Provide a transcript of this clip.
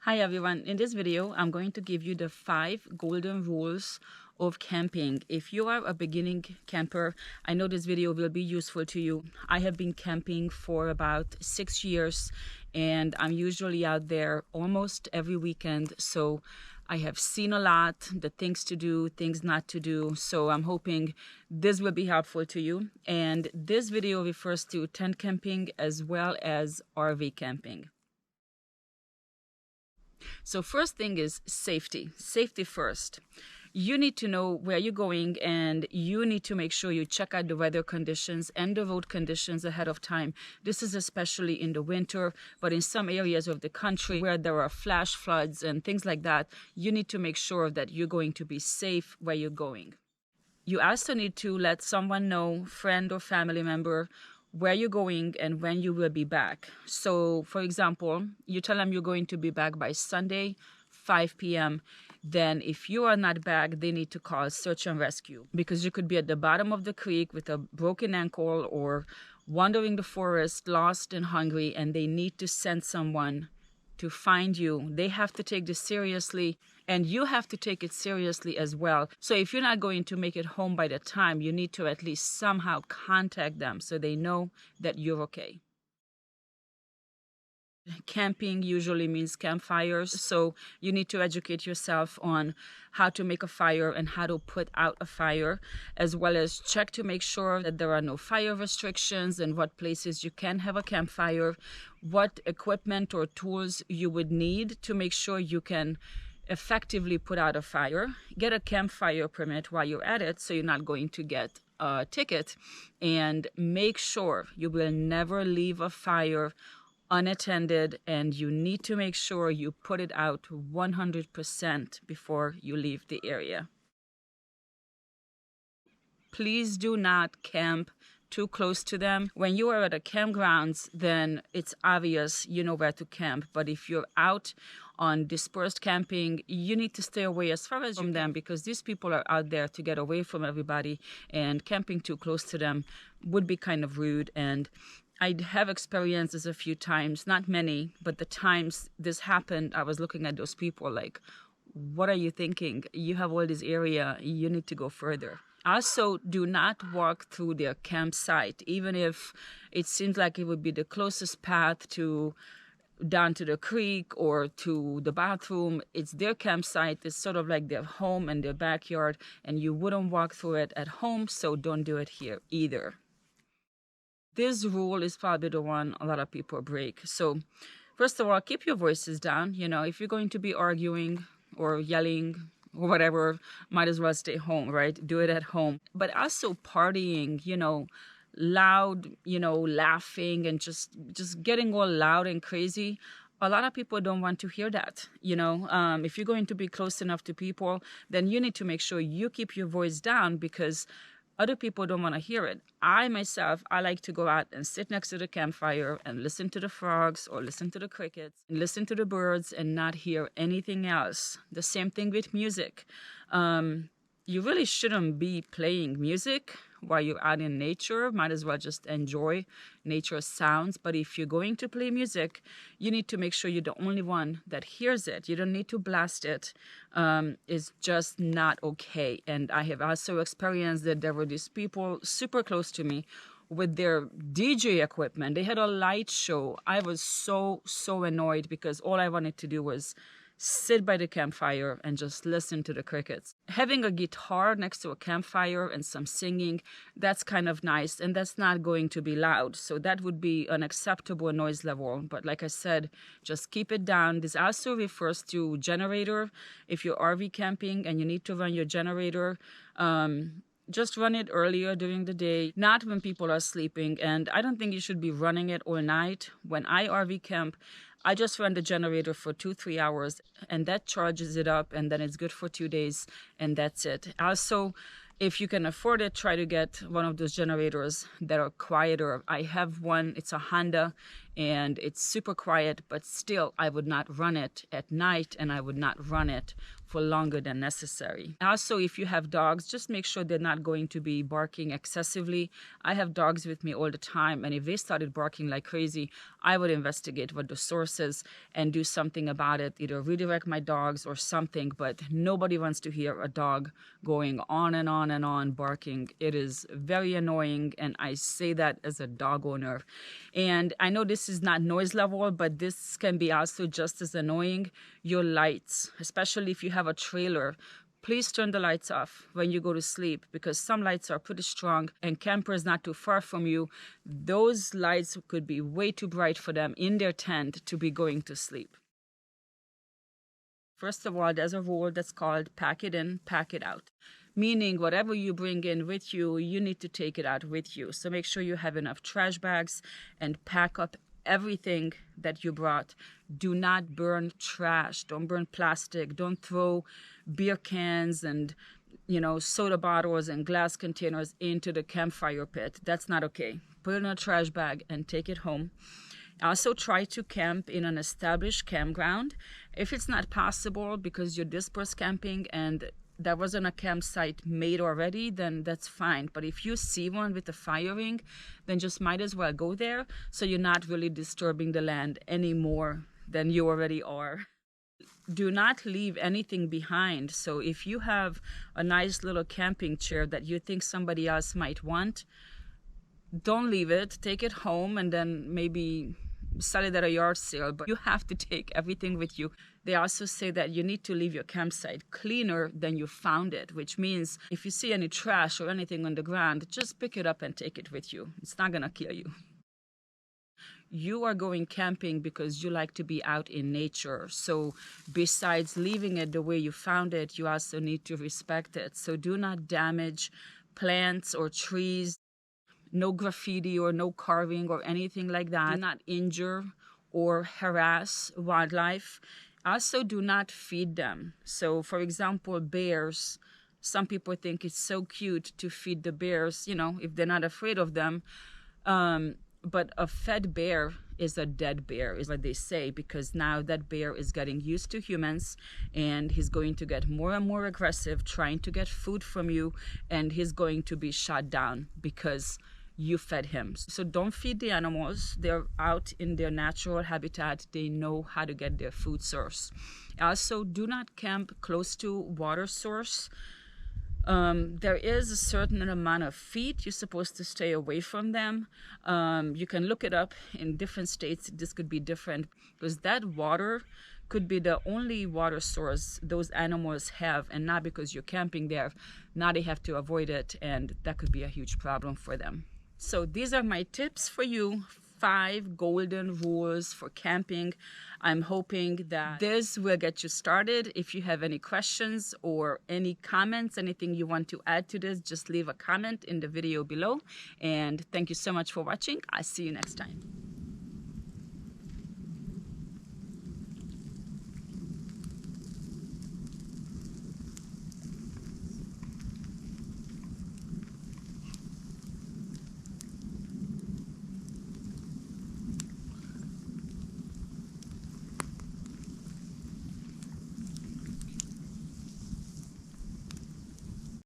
Hi everyone, in this video I'm going to give you the 5 golden rules of camping. If you are a beginning camper, I know this video will be useful to you. I have been camping for about 6 years and I'm usually out there almost every weekend, so I have seen a lot, the things to do, things not to do, so I'm hoping this will be helpful to you. And this video refers to tent camping as well as RV camping. So first thing is safety. Safety first. You need to know where you're going and you need to make sure you check out the weather conditions and the road conditions ahead of time. This is especially in the winter, but in some areas of the country where there are flash floods and things like that, you need to make sure that you're going to be safe where you're going. You also need to let someone know, friend or family member, where you're going and when you will be back. So, for example, you tell them you're going to be back by Sunday, 5 p.m. Then if you are not back, they need to call search and rescue because you could be at the bottom of the creek with a broken ankle or wandering the forest, lost and hungry, and they need to send someone to find you. They have to take this seriously and you have to take it seriously as well. So if you're not going to make it home by the time, you need to at least somehow contact them so they know that you're okay. Camping usually means campfires, so you need to educate yourself on how to make a fire and how to put out a fire, as well as check to make sure that there are no fire restrictions and what places you can have a campfire, what equipment or tools you would need to make sure you can effectively put out a fire. Get a campfire permit while you're at it so you're not going to get a ticket, and make sure you will never leave a fire unattended, and you need to make sure you put it out 100% before you leave the area. Please do not camp too close to them. When you are at a campgrounds, then it's obvious you know where to camp. But if you're out on dispersed camping, you need to stay away as far as from them because these people are out there to get away from everybody, and camping too close to them would be kind of rude. And I have experienced this a few times, not many, but the times this happened, I was looking at those people like, what are you thinking? You have all this area, you need to go further. Also, do not walk through their campsite, even if it seems like it would be the closest path to down to the creek or to the bathroom. It's their campsite. It's sort of like their home and their backyard, and you wouldn't walk through it at home, so don't do it here either. This rule is probably the one a lot of people break. So first of all, keep your voices down. You know, if you're going to be arguing or yelling or whatever, might as well stay home, right? Do it at home. But also partying, loud, laughing and just getting all loud and crazy. A lot of people don't want to hear that. If you're going to be close enough to people, then you need to make sure you keep your voice down because other people don't want to hear it. I like to go out and sit next to the campfire and listen to the frogs or listen to the crickets and listen to the birds and not hear anything else. The same thing with music. You really shouldn't be playing music while you're out in nature. Might as well just enjoy nature's sounds. But if you're going to play music, you need to make sure you're the only one that hears it. You don't need to blast it. It's just not okay. And I have also experienced that there were these people super close to me with their DJ equipment. They had a light show. I was so annoyed because all I wanted to do was sit by the campfire and just listen to the crickets. Having a guitar next to a campfire and some singing, that's kind of nice, and that's not going to be loud. So that would be an acceptable noise level. But like I said, just keep it down. This also refers to generator. If you're RV camping and you need to run your generator, just run it earlier during the day, not when people are sleeping. And I don't think you should be running it all night. When I RV camp, I just run the generator for 2-3 hours and that charges it up, and then it's good for 2 days and that's it. Also, if you can afford it, try to get one of those generators that are quieter. I have one, it's a Honda, and it's super quiet, but still I would not run it at night, and I would not run it for longer than necessary. Also, if you have dogs, just make sure they're not going to be barking excessively. I have dogs with me all the time, and if they started barking like crazy, I would investigate what the source is and do something about it, either redirect my dogs or something. But nobody wants to hear a dog going on and on and on barking. It is very annoying, and I say that as a dog owner. And I know this is not noise level, but this can be also just as annoying. Your lights, especially if you have a trailer, please turn the lights off when you go to sleep, because some lights are pretty strong, and campers not too far from you, those lights could be way too bright for them in their tent to be going to sleep. First of all, there's a rule that's called pack it in, pack it out. Meaning whatever you bring in with you, you need to take it out with you. So make sure you have enough trash bags and pack up everything that you brought. Do not burn trash. Don't burn plastic. Don't throw beer cans and soda bottles and glass containers into the campfire pit. That's not okay. Put it in a trash bag and take it home. Also, try to camp in an established campground. If it's not possible because you're dispersed camping and there wasn't a campsite made already, then that's fine. But if you see one with a fire ring, then just might as well go there, so you're not really disturbing the land any more than you already are. Do not leave anything behind. So if you have a nice little camping chair that you think somebody else might want, don't leave it. Take it home and then maybe sell it at a yard sale, but you have to take everything with you. They also say that you need to leave your campsite cleaner than you found it, which means if you see any trash or anything on the ground, just pick it up and take it with you. It's not gonna kill you. You are going camping because you like to be out in nature. So besides leaving it the way you found it, you also need to respect it. So do not damage plants or trees. No graffiti or no carving or anything like that. Do not injure or harass wildlife. Also, do not feed them. So, for example, bears. Some people think it's so cute to feed the bears, if they're not afraid of them. But a fed bear is a dead bear, is what they say, because now that bear is getting used to humans, and he's going to get more and more aggressive, trying to get food from you, and he's going to be shot down because you fed him. So don't feed the animals. They're out in their natural habitat. They know how to get their food source. Also, do not camp close to water source. There is a certain amount of feet you're supposed to stay away from them. You can look it up in different states. This could be different, because that water could be the only water source those animals have, and not because you're camping there. Now they have to avoid it, and that could be a huge problem for them. So these are my tips for you. 5 golden rules for camping. I'm hoping that this will get you started. If you have any questions or any comments, anything you want to add to this, just leave a comment in the video below. And thank you so much for watching. I'll see you next time.